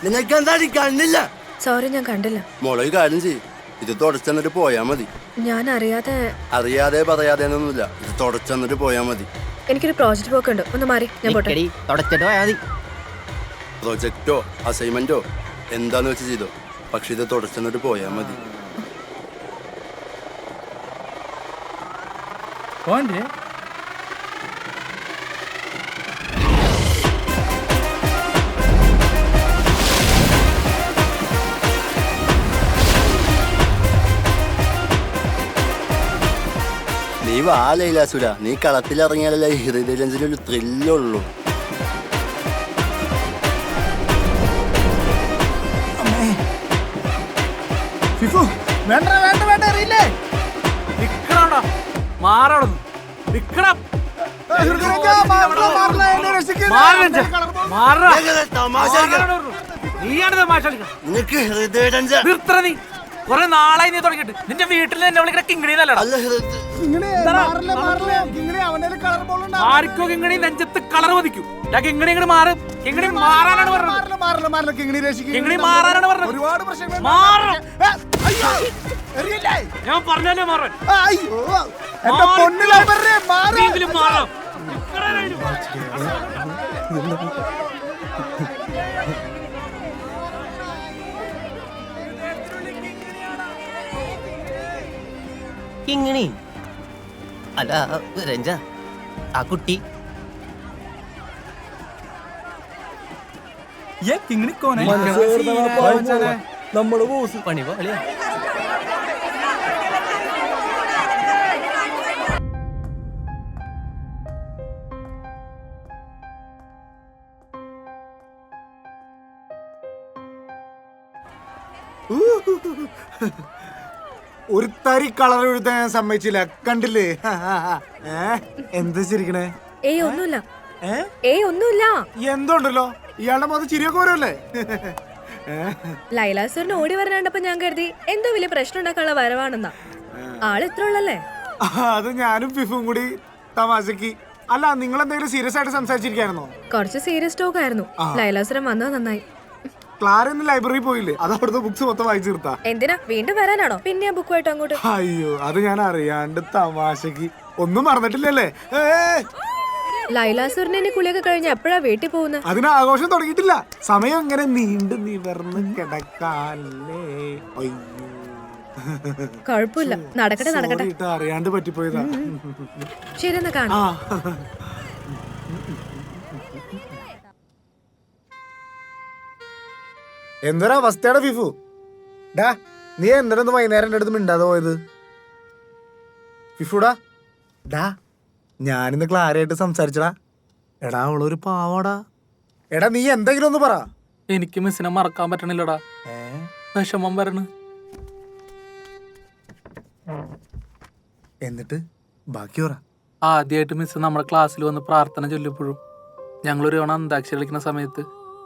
നിങ്ങൾക്ക് എന്താ കണ്ണില്ല? സോറി, ഞാൻ കണ്ടില്ല. മോളെ കാര്യം ചെയ്യും, ഇത് തുടച്ചെന്നിട്ട് പോയാ മതി. ഞാൻ അറിയാതെ പറയാതെ ഒന്നുമില്ല, ഇത് തുടച്ചെന്നിട്ട് പോയാ മതി. എനിക്കൊരു പ്രോജക്റ്റ് വർക്ക് ഉണ്ട്, ഒന്ന് മാറി ഞാൻ പോട്ടെ. പ്രൊജക്റ്റോ അസൈൻമെന്റോ എന്താന്ന് വെച്ച് ചെയ്തോ, പക്ഷെ ഇത് തുടച്ചെന്നിട്ട് പോയാ മതി. നീ വാ ലൈലാസുര, നീ കളത്തിലിറങ്ങിയാലല്ലേ ഹൃദയരഞ്ജനൊരു ത്രില്ലുള്ളൂ. വേണ്ട വേണ്ട വേണ്ട അറിയില്ലേ? നിനക്ക് ഹൃദയരഞ്ജന കൊറേ നാളായി നീ തുടങ്ങിട്ട്. നിന്റെ വീട്ടിൽ എന്നെ വിളിക്കണ കിങ്ങിണിന്നല്ലടാ. ആർക്കോ കിങ്ങിണി നെഞ്ചത്ത് കളർ മതിക്കും. കിങ്ങിണി ഇങ്ങോട്ട് മാറും. കിങ്ങിണി മാറാനാണ് പറഞ്ഞത്. കിങ്ങിണി മാറാനാണ് പറഞ്ഞത്. ഞാൻ പറഞ്ഞാലേ മാറാൻ. മാറാം. കിങ്ങിണി അല്ല രഞ്ജ, ആ കുട്ടി നമ്മള് ബോസ് പണി പോലെ. ഒരു തരി കളർ എഴുതാൻ ഞാൻ സമ്മതിച്ചില്ല, കണ്ടില്ലേ? എന്താ ചിരിക്കണേ? ഒന്നുമില്ല. എന്തോണ്ടല്ലോ, ഇയാളുടെ മുഖത്ത് ചിരിയൊക്കെ വരുമല്ലേ? ലൈലാസുറിന് ഓടി വരാണ്ടപ്പോ ഞാൻ കരുതി എന്തോ വലിയ പ്രശ്നം ഉണ്ടാക്കാനുള്ള വരവാണെന്നാ. ആള് ഇത്ര ഉള്ളല്ലേ? അത് ഞാനും ഫിഫും കൂടി തമാശക്ക്. അല്ല, നിങ്ങൾ എന്തെങ്കിലും സീരിയസ് ആയിട്ട് സംസാരിച്ചിരിക്കായിരുന്നോ? കുറച്ച് സീരിയസ് ടോക്ക് ആയിരുന്നു. ലൈലാസുരൻ വന്നത് നന്നായി. ക്ലാര ഇന്ന് ലൈബ്രറി പോയില്ലേ? അത് അവിടുത്തെ ബുക്സ് മൊത്തം വായിച്ചു തീർത്താ. എന്തിനാ വീണ്ടും വരാനാണോ? പിന്നെ ആ ബുക്കുമായിട്ട് അങ്ങോട്ട്? അയ്യോ, അത് ഞാൻ അറിയാണ്ട് തമാശക്ക്. ഒന്നും മറന്നിട്ടില്ലല്ലേ? ലൈലാസുറിനെ കുളിയൊക്കെ കഴിഞ്ഞ് എപ്പോഴാ വീട്ടിൽ പോകുന്നത്? അതിന് ആഘോഷം തുടങ്ങിയിട്ടില്ല. സമയം ഇങ്ങനെ നീണ്ടു നിവർന്ന് കിടക്കാല്ലേ. കുഴപ്പമില്ല, നടക്കട്ടെ നടക്കട്ടെ. അറിയാണ്ട് പറ്റിപ്പോയതാ. ശരി, എന്നാ കാണാം. എന്തൊരു അവസ്ഥയാണ് ഫിഫു. ഡാ, നീ എന്തിനൊന്ന് വൈകുന്നേരം എൻ്റെ അടുത്ത് മിണ്ടാതെ പോയത്? ഫിഫുടാ, ഡാ, ഞാനിന്ന് ക്ലാരയായിട്ട് സംസാരിച്ചടാ. എടാ, അവളൊരു പാവാടാ. എടാ, നീ എന്തെങ്കിലും ഒന്ന് പറ. എനിക്ക് മിസ്സിനെ മറക്കാൻ പറ്റണില്ലടാ. വിഷമം വരണ. എന്നിട്ട് ബാക്കി പറ. ആദ്യമായിട്ട് മിസ് നമ്മുടെ ക്ലാസ്സിൽ വന്ന് പ്രാർത്ഥന ചൊല്ലിയപ്പോഴും, ഞങ്ങളൊരു തവണ അന്താക്ഷരി കളിക്കുന്ന സമയത്ത്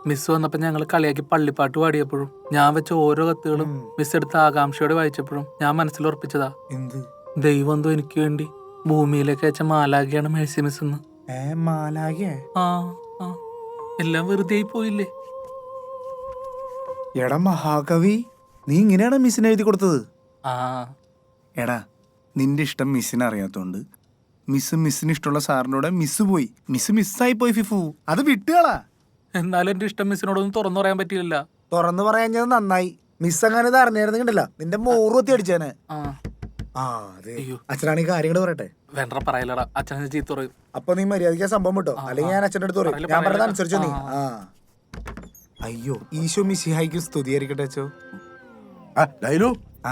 മിസ് വന്നപ്പോ ഞങ്ങൾ കളിയാക്കി പള്ളിപ്പാട്ട് പാടിയപ്പോഴും, ഞാൻ വെച്ച ഓരോ കത്തുകളും മിസ് എടുത്ത് ആകാംക്ഷയോടെ വായിച്ചപ്പോഴും ഞാൻ മനസ്സിൽ ഉറപ്പിച്ചതാ, ദൈവം എന്തോ എനിക്ക് വേണ്ടി ഭൂമിയിലേക്ക് അയച്ച മാലാഖയാണ് മേഴ്സി മിസ് എന്ന്. എല്ലാം വെറുതെ പോയില്ലേ? എടാ മഹാകവി, നീ ഇങ്ങനെയാണ് മിസ്സിന് എഴുതി കൊടുത്തത്? എടാ, നിന്റെ ഇഷ്ടം മിസ്സിനെ അറിയാത്തോണ്ട് മിസ്സിന് ഇഷ്ടമുള്ള സാറിനോട് മിസ് പോയി. മിസ്സായി പോയി ഫിഫു, അത് വിട്ടുകളാ. എന്നാലും എന്റെ ഇഷ്ടം മിസ്സിനോടൊന്നും തുറന്നു പറയാൻ പറ്റിയില്ല. തുറന്നു പറയാഞ്ഞത് നന്നായി. മിസ് അങ്ങനെ ഇത് അറിഞ്ഞായിരുന്നില്ല, നിന്റെ മോറുത്തി അടിച്ചേനെ. അച്ഛനാണ് ഈ കാര്യങ്ങൾ പറയട്ടെ. വേണ്ട പറയലടാ, അച്ഛനെ ചീത്ത പറയും. അപ്പൊ നീ മര്യാദയ്ക്ക് സംഭവം വിട്ടോ, അല്ലെങ്കിൽ ഞാൻ അച്ഛൻ്റെ അടുത്ത് പറയും. ഞാൻ പറഞ്ഞത് അനുസരിച്ചോ നീ. അയ്യോ, ഈശോ മിശിഹായ്ക്ക് സ്തുതിയായിരിക്കട്ടെ അച്ഛോ.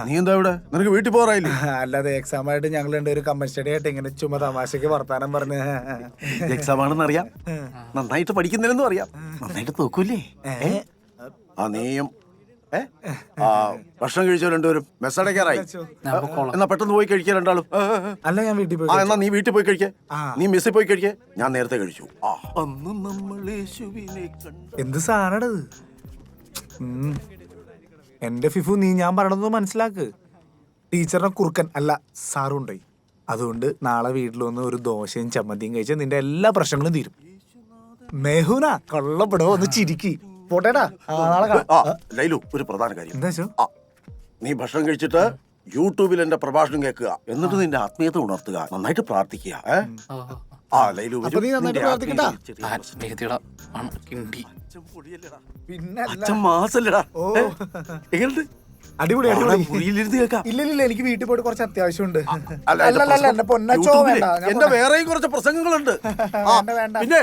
നീ എന്താ ഇവിടെ? നിനക്ക് വീട്ടിൽ പോറായില്ലേ? അല്ലാതെ എക്സാം ആയിട്ട് ഞങ്ങൾ രണ്ടുപേരും കമ്പൻ സ്റ്റഡി ആയിട്ട് ഇങ്ങനെ ചുമ്മാ തമാശക്ക് വർത്താനം പറഞ്ഞ്. എക്സാം ആണെന്ന് അറിയാം, നന്നായിട്ട് പഠിക്കുന്നില്ലെന്നും അറിയാം, നന്നായിട്ട് നോക്കൂലേ? ആ നീയും ഭക്ഷണം കഴിച്ചോ രണ്ടുപേരും? മെസ്സടക്കാറായി, എന്നാ പെട്ടെന്ന് പോയി കഴിക്കുക രണ്ടാളും. അല്ല, ഞാൻ വീട്ടിൽ പോയി. എന്നാ നീ വീട്ടിൽ പോയി കഴിക്കേ, നീ മെസ്സിൽ പോയി കഴിക്കേ. ഞാൻ നേരത്തെ കഴിച്ചു. എന്ത് സാധനത്? എന്റെ ഫിഫു, നീ ഞാൻ പറയണത് മനസ്സിലാക്ക്. ടീച്ചറിനെ കുറുക്കൻ അല്ല സാറുണ്ടായി. അതുകൊണ്ട് നാളെ വീട്ടിൽ വന്ന് ഒരു ദോശയും ചമ്മന്തിയും കഴിച്ചാൽ നിന്റെ എല്ലാ പ്രശ്നങ്ങളും തീരും. മെഹുന കൊള്ളപ്പെടോ, ഒന്ന് ചിരിക്കി പോട്ടേടാ. നാളെ കാണാം. ആ ലൈലു, ഒരു പ്രധാന കാര്യം. എന്താ വെച്ചോ? ആ, നീ ഭക്ഷണം കഴിച്ചിട്ട് യൂട്യൂബിൽ എന്റെ പ്രഭാഷണം കേൾക്കുക, എന്നിട്ട് നിന്റെ ആത്മീയത ഉണർത്തുക, നന്നായിട്ട് പ്രാർത്ഥിക്കുക. ആ ലൈലു അപ്പൊ നീ നന്നായിട്ട് പ്രാർത്ഥിക്കട്ടാ. പിന്നെ അച്ഛൻ മാസല്ലടാ. ഓ എങ്ങനെയുണ്ട്? അടിപൊളി അടിപൊളി. മുറിയിലിരുന്ന് കേൾക്കാം. ഇല്ല എനിക്ക് വീട്ടിൽ പോയിട്ട് കുറച്ച് അത്യാവശ്യമുണ്ട്. അല്ല, അല്ലല്ല എന്റെ പൊന്നച്ചോ യൂട്യൂബില് വേണ്ട. ഞാൻ എന്റെ വേറെയും കുറച്ച് പ്രസംഗങ്ങളുണ്ട്. ആ, വേണ്ട. പിന്നെ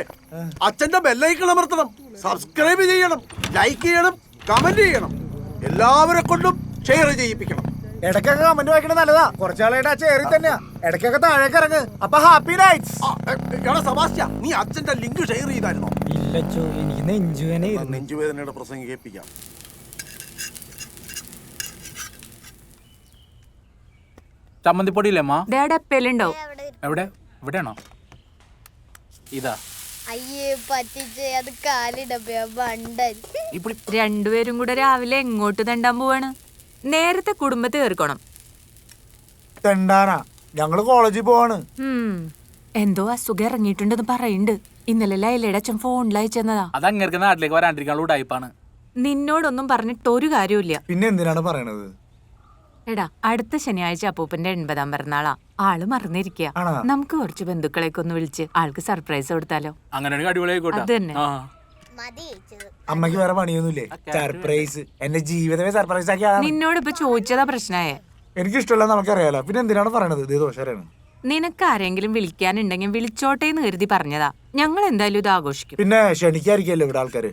അച്ഛന്റെ ബെല്ലൈക്കൺ അമർത്തണം, സബ്സ്ക്രൈബ് ചെയ്യണം, ലൈക്ക് ചെയ്യണം, കമന്റ് ചെയ്യണം, എല്ലാവരെ കൊണ്ടും ഷെയർ ചെയ്യിപ്പിക്കണം. ഇടയ്ക്കൊക്കെ കമന്റ് വായിക്കണത് നല്ലതാ. കുറച്ചാളായിട്ട് ആ ചേറി തന്നെയാ. ഇടയ്ക്കൊക്കെ താഴേക്ക് ഇറങ്ങ്. അപ്പൊ ഹാപ്പി നൈറ്റ്സ്. എടാ സെബാസ്റ്റ്യൻ, നീ അച്ഛന്റെ ലിങ്ക് ഷെയർ ചെയ്തായിരുന്നോ? ഇല്ലച്ചോ, എനിക്ക് നെഞ്ചുവേന നെഞ്ചുവേദനയുടെ പ്രസംഗം കേൾപ്പിക്കാം. ചമ്മന്തിപ്പൊടിയില്ലേ അമ്മ? ഡപ്പലുണ്ടാവും. എവിടെ? ഇവിടെയാണോ? ഇതാ. അയ്യേ പറ്റിച്ച്, അത് കാലിടപ്പയാ ബണ്ടൻ. രണ്ടുപേരും കൂടെ രാവിലെ എങ്ങോട്ട് തണ്ടാൻ പോവാണ്? നേരത്തെ കുടുംബത്തെ തീർക്കണം. തെണ്ടാനാ, ഞങ്ങള് കോളേജിൽ പോവാണ്. എന്തോ അസുഖം ഇറങ്ങിയിട്ടുണ്ടെന്ന് പറയുന്നുണ്ട്. ഇന്നലെ ലൈലയുടെ അച്ഛൻ ഫോണിൽ അയച്ചെന്നതാ. അത് അങ്ങേർക്ക് നാട്ടിലേക്ക് വരാണ്ടിരിക്കാനുള്ള ഉടായിപ്പാണ്. നിന്നോടൊന്നും പറഞ്ഞിട്ട് ഒരു കാര്യമില്ല. പിന്നെ എന്തിനാണ് പറയണത്? എടാ, അടുത്ത ശനിയാഴ്ച അപ്പൂപ്പന്റെ 80ാം പിറന്നാളാ. ആള് മറന്നിരിക്കുക. ആണോ? നമുക്ക് കുറച്ച് ബന്ധുക്കളെയൊക്കെ ഒന്ന് വിളിച്ച് ആൾക്ക് സർപ്രൈസ് കൊടുത്താലോ? അങ്ങനെ അടിപൊളിയായിക്കോട്ടെ. അത് തന്നെ. മതി ചേച്ചത്. അമ്മയ്ക്ക് വേറെ പണിയൊന്നുമില്ലേ? സർപ്രൈസ്. എന്റെ ജീവിതമേ സർപ്രൈസ് ആക്കി ആളാണ്. നിന്നോട് ഇപ്പൊ ചോദിച്ചതാ പ്രശ്നമായേ. എനിക്ക് ഇഷ്ടമല്ല, നമുക്കറിയാലോ. പിന്നെ എന്തിനാണ് പറയണത്? ഇത് ദോഷമാണ്. നിനക്ക് ആരെങ്കിലും വിളിക്കാനുണ്ടെങ്കിൽ വിളിച്ചോട്ടെ എന്ന് കരുതി പറഞ്ഞതാ. ഞങ്ങൾ എന്തായാലും ഇത് ആഘോഷിക്കും. പിന്നെ ക്ഷണിക്കാതിരിക്കല്ലോ ഇവിടെ ആൾക്കാര്.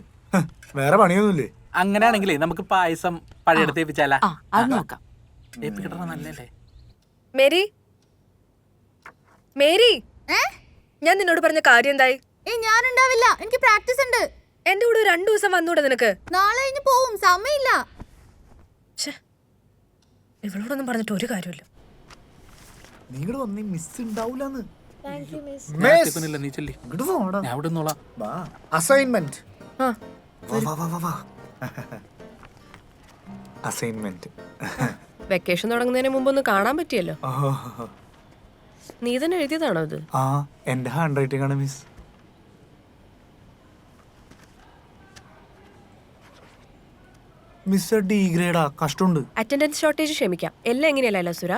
വേറെ പണിയൊന്നുമില്ലേ? അങ്ങനെയാണെങ്കിലേ നമുക്ക് പായസം പഴയെടുത്ത് ഏൽപ്പിച്ചാലാ? ആ, അത് നോക്കാം. ഏൽപ്പിക്കട്ടെ, നല്ലല്ലേ? മേരി, മേരി, ഞാൻ നിന്നോട് പറഞ്ഞ കാര്യം എന്തായി? ഞാനുണ്ടാവില്ല, എനിക്ക് പ്രാക്ടീസ് ഉണ്ട്. എന്റെ കൂടെ 2 ദിവസം വന്നൂടെ നിനക്ക്? നാളെ കഴിഞ്ഞ് പോവും, സമയമില്ല. ഇവളോടൊന്നും പറഞ്ഞിട്ട് ഒരു കാര്യമില്ല. നിങ്ങൾ വന്നേ മിസ് ഉണ്ടാവൂലെന്ന്. നീ ചെല്ലി, ഞാൻ ഇവിടെ നിന്നോളാം. അസൈൻമെന്റ്. ആ, അസൈൻമെന്റ്. വെക്കേഷൻ തുടങ്ങുന്നതിന് മുമ്പ് ഒന്ന് കാണാൻ പറ്റിയല്ലോ. നീ തന്നെ എഴുതിയതാണോ ഇത്? ആ, എന്റെ ഹാൻഡ് റൈറ്റിംഗ് ആണ് മിസ്. മിസ് ഡി ഗ്രേഡാ, കഷ്ടമുണ്ട്. അറ്റൻഡൻസ് ഷോർട്ടേജ് ക്ഷമിക്കാം. എല്ലാം എങ്ങനെയല്ല സുര?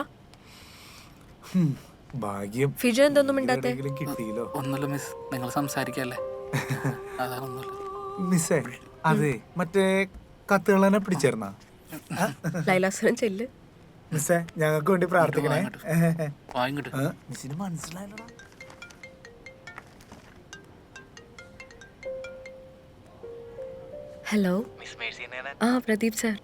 ഭാഗ്യം. ഫിജു എന്തൊന്നും മിണ്ടാത്തെ? എവിടെയെങ്കിലും കിട്ടിയില്ലോ. ഒന്നുമില്ല മിസ്, നിങ്ങൾ സംസാരിക്കല്ലേ, അതാണൊന്നുമില്ല. മിസ്സേ, അതെ, മറ്റേ കത്തുകൾ തന്നെ പിടിച്ചേർന്ന ലൈലാസുരൻ ചെല്ല്. മിസ്സേ, ഞങ്ങൾക്ക് വേണ്ടി പ്രാർത്ഥിക്കണേ. വാങ്ങിട്ട് മിസ്സിന് മനസ്സിലായല്ലോ. ഹലോ. ആ, പ്രദീപ് സാർ.